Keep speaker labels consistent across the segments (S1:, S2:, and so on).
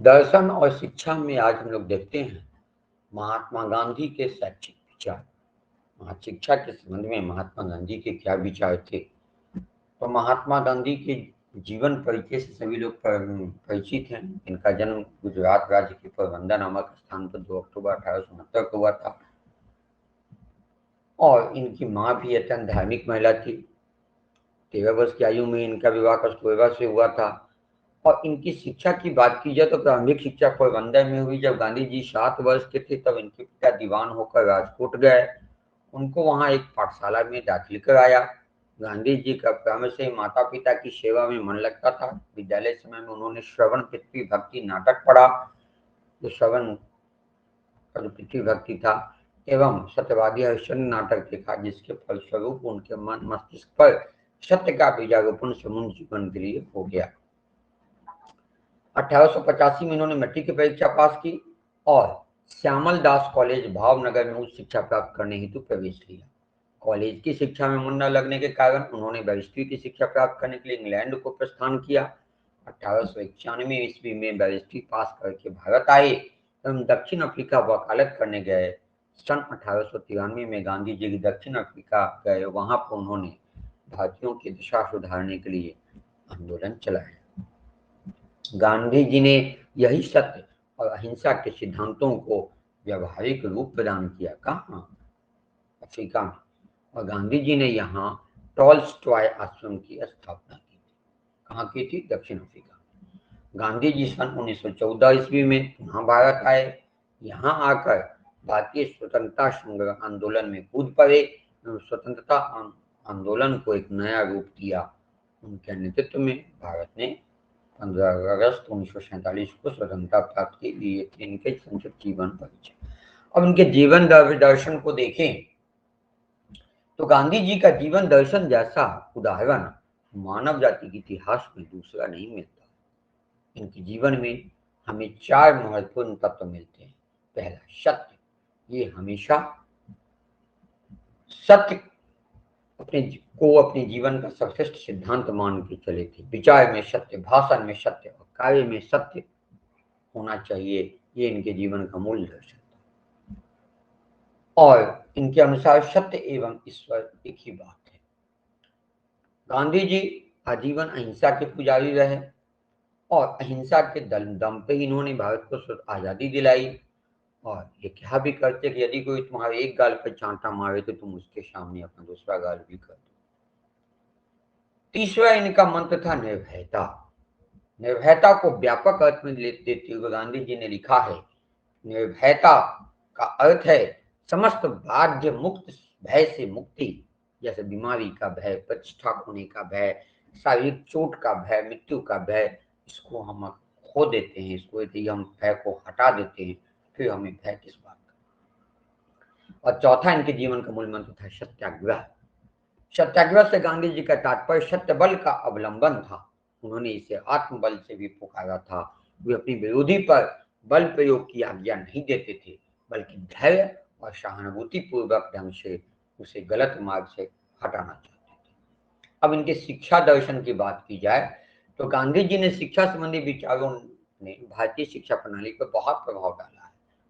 S1: दर्शन और शिक्षा में आज हम लोग देखते हैं महात्मा गांधी के शैक्षिक विचार। शिक्षा के संबंध में महात्मा गांधी के क्या विचार थे? तो महात्मा गांधी के जीवन परिचय से सभी लोग परिचित हैं। इनका जन्म गुजरात राज्य के पोरबंदर नामक स्थान पर 2 अक्टूबर 1869 को हुआ था और इनकी माँ भी अत्यंत धार्मिक महिला थी। 13 वर्ष की आयु में इनका विवाह कस्तूरबा से हुआ था। और इनकी शिक्षा की बात की जाए तो प्रारंभिक शिक्षा पोरबंदर में हुई। जब गांधी जी 7 वर्ष के थे तब इनके पिता दीवान होकर राजकोट गए। उनको वहां एक पाठशाला में दाखिल कराया। गांधी जी का प्रारंभ से ही माता पिता की सेवा में मन लगता था। विद्यालय समय में उन्होंने श्रवण पृथ्वी भक्ति नाटक पढ़ा, जो श्रवण का जो पृथ्वी भक्ति था, एवं सत्यवादी हरिश्चंद्र नाटक देखा, जिसके फलस्वरूप उनके मन मस्तिष्क पर सत्य का बीजारोपण समूल जीवन के लिए हो गया। 1885 में इन्होंने मैट्रिक की परीक्षा पास की और श्यामल दास कॉलेज भावनगर में उच्च शिक्षा प्राप्त करने हेतु प्रवेश लिया। कॉलेज की शिक्षा में मन न लगने के कारण उन्होंने बैरिस्ट्री की शिक्षा प्राप्त करने के लिए इंग्लैंड को प्रस्थान किया। 1891 ईस्वी में बैरिस्ट्री पास करके भारत आए एवं दक्षिण अफ्रीका वकालत करने गए। सन 1893 में गांधी जी दक्षिण अफ्रीका गए। वहां पर उन्होंने भारतीयों की दशा सुधारने के लिए आंदोलन चलाया। गांधी जी ने यही सत्य और अहिंसा के सिद्धांतों को व्यावहारिक रूप प्रदान किया। कहाँ? अफ्रीका में। और गांधी जी ने यहाँ टॉलस्टॉय आश्रम की स्थापना की। कहाँ की थी? दक्षिण अफ्रीका। गांधी जी सन 1914 ईस्वी में पुनः भारत आए। यहाँ आकर भारतीय स्वतंत्रता संग्राम आंदोलन में कूद पड़े। स्वतंत्रता आंदोलन को एक नया रूप दिया। उनके नेतृत्व में भारत ने 15 अगस्त 1947 को स्वतंत्रता प्राप्त की। लिए इनके संक्षिप्त जीवन परिचय। अब इनके जीवन दर्शन को देखें तो गांधी जी का जीवन दर्शन जैसा उदाहरण मानव जाति के इतिहास में दूसरा नहीं मिलता। इनके जीवन में हमें 4 महत्वपूर्ण तत्व मिलते हैं। पहला, सत्य। ये हमेशा सत्य अपने जीवन का सर्वश्रेष्ठ सिद्धांत मान के चले थे। विचार में सत्य, भाषण में सत्य और कार्य में सत्य होना चाहिए। ये इनके जीवन का मूल दर्शन था। और इनके अनुसार सत्य एवं ईश्वर एक ही बात है। गांधी जी आजीवन अहिंसा के पुजारी रहे और अहिंसा के दम पे ही इन्होंने भारत को आजादी दिलाई। और ये क्या भी करते कि यदि कोई तुम्हारे एक गाल पर चांटा मारे तो तुम उसके सामने अपना दूसरा गाल भी कर दो। तीसरा इनका मंत्र था निर्भयता। निर्भयता को व्यापक अर्थ में देते हुए गांधी जी ने लिखा है, निर्भयता का अर्थ है समस्त बाध्य मुक्त भय से मुक्ति। जैसे बीमारी का भय, प्रतिष्ठा खोने का भय, शारीरिक चोट का भय, मृत्यु का भय, इसको हम खो देते हैं। इसको यदि हम भय को हटा देते हैं फिर हमें भय किस बात का। और चौथा इनके जीवन का मूल मंत्र था सत्याग्रह। सत्याग्रह से गांधी जी का तात्पर्य सत्य बल का अवलंबन था। उन्होंने इसे आत्मबल से भी पुकारा था। वे अपने विरोधी पर बल प्रयोग की आज्ञा नहीं देते थे, बल्कि धैर्य और सहानुभूति पूर्वक ढंग से उसे गलत मार्ग से हटाना चाहते थे। अब इनके शिक्षा दर्शन की बात की जाए तो गांधी जी ने शिक्षा संबंधी विचारों ने भारतीय शिक्षा प्रणाली पर बहुत प्रभाव डाला है।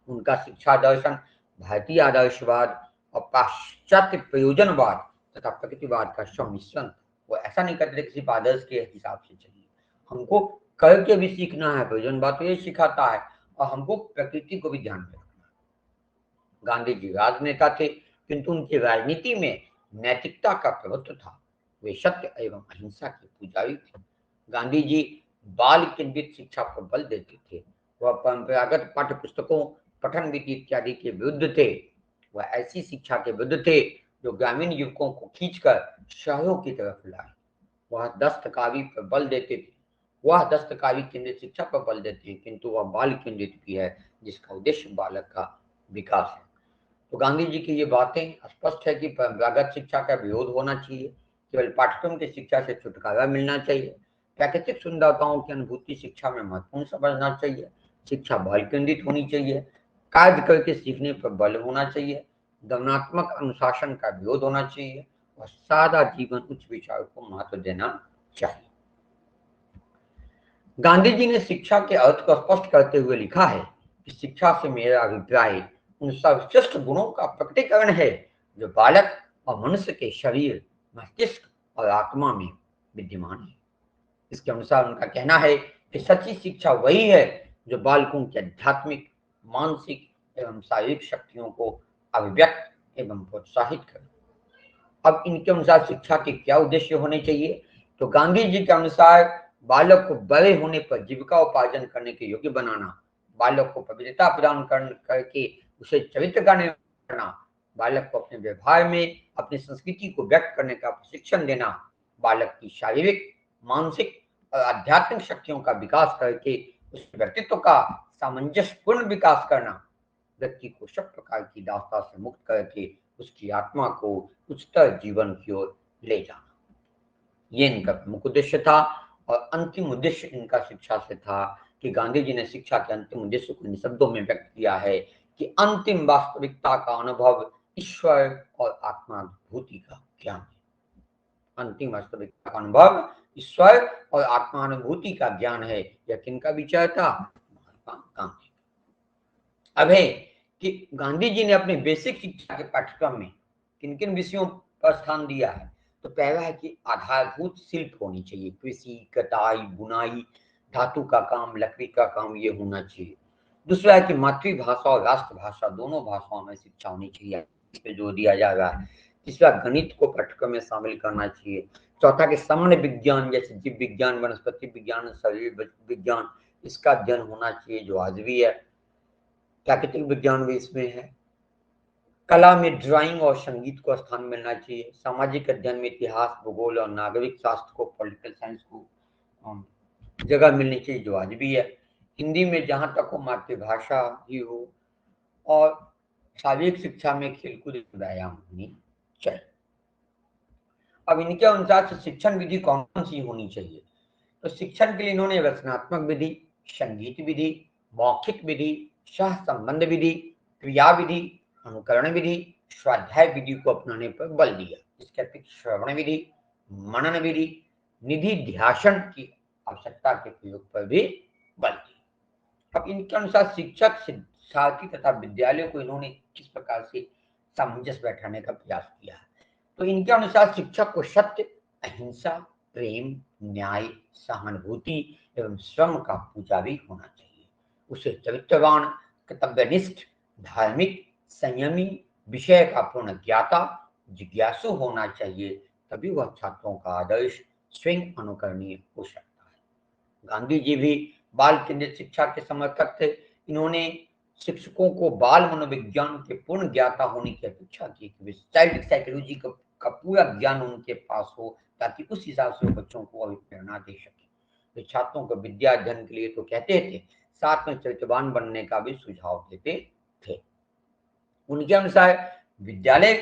S1: उनका शिक्षा दर्शन भारतीय आदर्शवाद और पाश्चात्य प्रयोजनवाद तथा प्रकृतिवाद का सम्मिश्रण। वो ऐसा नहीं करते किसी आदर्श के हिसाब से चलिए, हमको करके भी सीखना है। प्रयोजनवाद तो ये सिखाता है और हमको प्रकृति को भी ध्यान में रखना है। गांधी जी राजनेता थे किंतु उनकी राजनीति में नैतिकता का प्रभुत्व था। वे सत्य एवं अहिंसा के पुजारी थे। गांधी जी बाल केंद्रित शिक्षा पर बल देते थे। वह परंपरागत पाठ्य पुस्तकों, पठन विधि इत्यादि के विरुद्ध थे। वह ऐसी शिक्षा के विरुद्ध थे जो ग्रामीण युवकों को खींचकर शहरों की तरफ लाए। वह दस्तकारी पर बल देते थे। वह दस्तकारी केंद्रित शिक्षा पर बल देते हैं किंतु वह बाल केंद्रित भी है, जिसका उद्देश्य बालक का विकास है। तो गांधी जी की ये बातें स्पष्ट है कि परंपरागत शिक्षा का विरोध होना चाहिए। केवल पाठ्यक्रम की शिक्षा से छुटकारा मिलना चाहिए। प्राकृतिक सुंदरताओं की अनुभूति शिक्षा में महत्वपूर्ण समझना चाहिए। शिक्षा बाल केंद्रित होनी चाहिए। कार्य करके सीखने पर बल होना चाहिए। दमनात्मक अनुशासन का विरोध होना चाहिए और सादा जीवन उच्च विचार को महत्व देना चाहिए। गांधी जी ने शिक्षा के अर्थ को स्पष्ट करते हुए लिखा है कि शिक्षा से मेरा अभिप्राय उन सर्वश्रेष्ठ गुणों का प्रकटीकरण है जो बालक और मनुष्य के शरीर, मस्तिष्क और आत्मा में विद्यमान है। इसके अनुसार उनका कहना है कि सच्ची शिक्षा वही है जो बालकों की आध्यात्मिक, मानसिक एवं शारीरिक शक्तियों को अभिव्यक्त एवं प्रोत्साहित करे। अब इनके अनुसार शिक्षा के क्या उद्देश्य होने चाहिए? तो गांधी जी के अनुसार बालक को बड़े होने पर जीविका उपार्जन करने के योग्य बनाना, बालक को पवित्रता प्रदान करके उसे चरित्र का निर्माण करना, बालक को अपने व्यवहार में अपनी संस्कृति को व्यक्त करने का प्रशिक्षण देना, बालक की शारीरिक, मानसिक और आध्यात्मिक शक्तियों का विकास करके उसके व्यक्तित्व का सामंजस्यपूर्ण विकास करना, व्यक्ति को सब प्रकार की दास्ता से मुक्त करके उसकी आत्मा को उच्चतर जीवन की ओर ले जाना, ये इनका प्रमुख उद्देश्य था। और अंतिम उद्देश्य इनका शिक्षा से था कि गांधी जी ने शिक्षा के अंतिम उद्देश्य को इन शब्दों में व्यक्त किया है कि अंतिम वास्तविकता का अनुभव ईश्वर और आत्मानुभूति का ज्ञान है। अंतिम वास्तविकता का अनुभव ईश्वर और आत्मानुभूति का ज्ञान है। यह किनका विचार था? महात्मा गांधी। अब है कि गांधी जी ने अपने बेसिक शिक्षा के पाठ्यक्रम में किन किन विषयों पर स्थान दिया है? तो पहला है कि आधारभूत शिल्प होनी चाहिए, कृषि, कटाई, बुनाई, धातु का काम, लकड़ी का काम, ये होना चाहिए। दूसरा है कि मातृभाषा और राष्ट्रभाषा दोनों भाषाओं में शिक्षा होनी चाहिए, इस पे जोर दिया जा रहा है। तीसरा, गणित को पाठ्यक्रम में शामिल करना चाहिए। चौथा, कि सामान्य विज्ञान जैसे जीव विज्ञान, वनस्पति विज्ञान, शरीर विज्ञान, इसका अध्ययन होना चाहिए जो आज भी है। प्राकृतिक विज्ञान भी इसमें है। कला में ड्राइंग और संगीत को स्थान मिलना चाहिए। सामाजिक अध्ययन में इतिहास, भूगोल और नागरिक शास्त्र को, पॉलिटिकल साइंस को जगह मिलनी चाहिए जो आज भी है। हिंदी में जहां तक हो मातृभाषा ही हो, और शारीरिक शिक्षा में खेलकूद, व्यायाम होनी चाहिए। अब इनके अनुसार से शिक्षण विधि कौन कौन सी होनी चाहिए? तो शिक्षण के लिए इन्होंने रचनात्मक विधि, संगीत विधि, मौखिक विधि, सह संबंध विधि, क्रिया विधि, अनुकरण विधि, स्वाध्याय विधि को अपनाने पर बल दिया। इसके अतिरिक्त श्रवण विधि, मनन विधि, निधि ध्यासन की आवश्यकता के प्रयोग पर भी बल दिया। अब इनके अनुसार शिक्षक, शिक्षार्थी तथा विद्यालयों को इन्होंने किस प्रकार से सामंजस्य बैठाने का प्रयास किया है? तो इनके अनुसार शिक्षक को सत्य, अहिंसा, प्रेम, न्याय, सहानुभूति एवं श्रम का पुजारी होना चाहिए। उसे चरित्रवान, कर्तव्यनिष्ठ, धार्मिक, संयमी, विषय का पूर्ण ज्ञाता, जिज्ञासु होना चाहिए, तभी वह छात्रों का आदर्श स्वयं अनुकरणीय हो सकता है। गांधी जी भी बाल केंद्रित शिक्षा के समर्थक थे। इन्होंने शिक्षकों को बाल मनोविज्ञान के पूर्ण ज्ञाता होने की अपेक्षा की कि वे चाइल्ड साइकोलॉजी का पूरा ज्ञान उनके पास हो, ताकि उस हिसाब से बच्चों को अभिप्रेरणा दे सके। वे छात्रों को विद्या अध्ययन के लिए तो कहते थे, साथ में चरित्रवान बनने का भी सुझाव देते थे। उनके अनुसार विद्यालय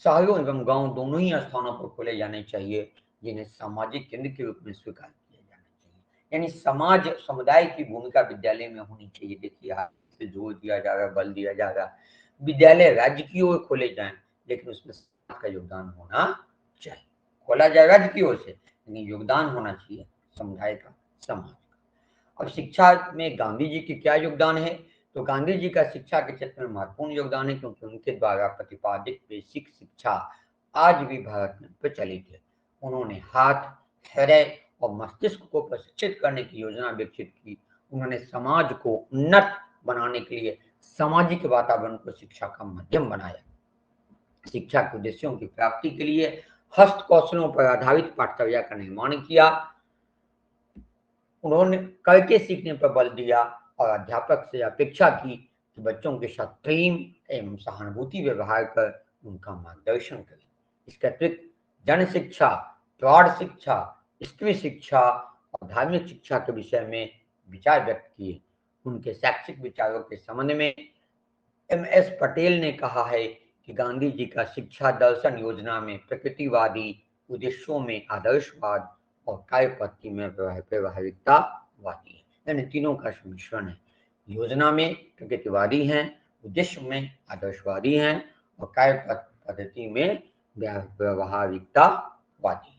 S1: शहरों एवं गांव दोनों ही स्थानों पर खोले जाने चाहिए, जिन्हें सामाजिक केंद्र के रूप में स्वीकार किया जाना चाहिए। यानी समाज, समुदाय की भूमिका विद्यालय में होनी चाहिए। देखिए, आज से जोर दिया जा रहा, बल दिया जा रहा, विद्यालय राज्य की ओर खोले जाएं, लेकिन उसमें समाज का योगदान होना चाहिए। खोला जाए राज्य की ओर से, लेकिन योगदान होना चाहिए समुदाय का, समाज का। अब शिक्षा में गांधी जी की क्या योगदान है? तो गांधी जी का शिक्षा के क्षेत्र में महत्वपूर्ण योगदान है, क्योंकि उनके द्वारा प्रतिपादित बेसिक शिक्षा आज भी भारत में प्रचलित है। उन्होंने हाथ, हृदय और मस्तिष्क को प्रशिक्षित करने की योजना विकसित की। उन्होंने समाज को उन्नत बनाने के लिए सामाजिक वातावरण को शिक्षा का माध्यम बनाया। शिक्षा के उद्देश्यों की प्राप्ति के लिए हस्त कौशलों पर आधारित पाठ्यक्रम का निर्माण किया। उन्होंने करके सीखने पर बल दिया और अध्यापक से अपेक्षा की कि बच्चों के साथ प्रेम एवं सहानुभूति व्यवहार कर उनका मार्गदर्शन करें। इसके अतिरिक्त जन शिक्षा, प्रौढ़ शिक्षा, स्त्री शिक्षा और धार्मिक शिक्षा के विषय में विचार व्यक्त किए। उनके शैक्षिक विचारों के संबंध में MS पटेल ने कहा है कि गांधी जी का शिक्षा दर्शन योजना में प्रकृतिवादी, उद्देश्यों में आदर्शवाद और कार्यपद्धति में व्यवहारिकतावादी है, यानी तीनों का सम्मिश्रण है। योजना में प्रकृतिवादी हैं, उद्देश्य में आदर्शवादी हैं और कार्य पद्धति में व्यवहारिकतावादी।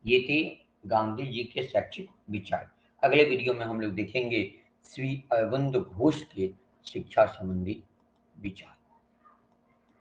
S1: ये थी गांधी जी के शैक्षिक विचार। अगले वीडियो में हम लोग देखेंगे श्री अरविंद घोष के शिक्षा संबंधी विचार।